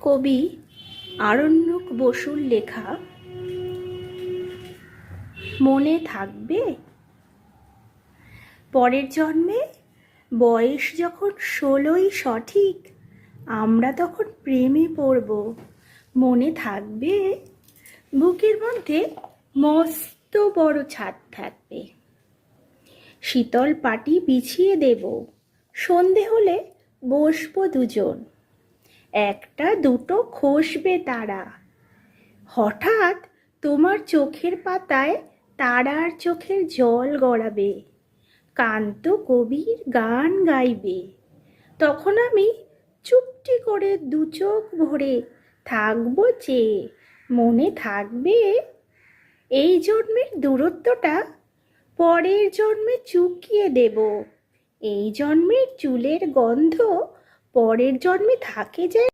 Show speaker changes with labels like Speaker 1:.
Speaker 1: কবি আরণ্যক বসুর লেখা মনে থাকবে। পরের জন্মে বয়স যখন 16ই সঠিক, আমরা তখন প্রেমে পড়ব। মনে থাকবে। বুকের মধ্যে মস্ত বড় ছাদ থাকবে, শীতল পাটি বিছিয়ে দেব। সন্ধে হলে বসবো দুজন, একটা দুটো খসবে তারা। হঠাৎ তোমার চোখের পাতায় তারার চোখের জল গড়াবে, কান্ত কবির গান গাইবে। তখন আমি চুপটি করে দু চোখ ভরে থাকবো চেয়ে। মনে থাকবে। এই জন্মের দূরত্বটা পরের জন্মে চুকিয়ে দেব। এই জন্মের চুলের গন্ধ পরের জন্মে থাকে যে।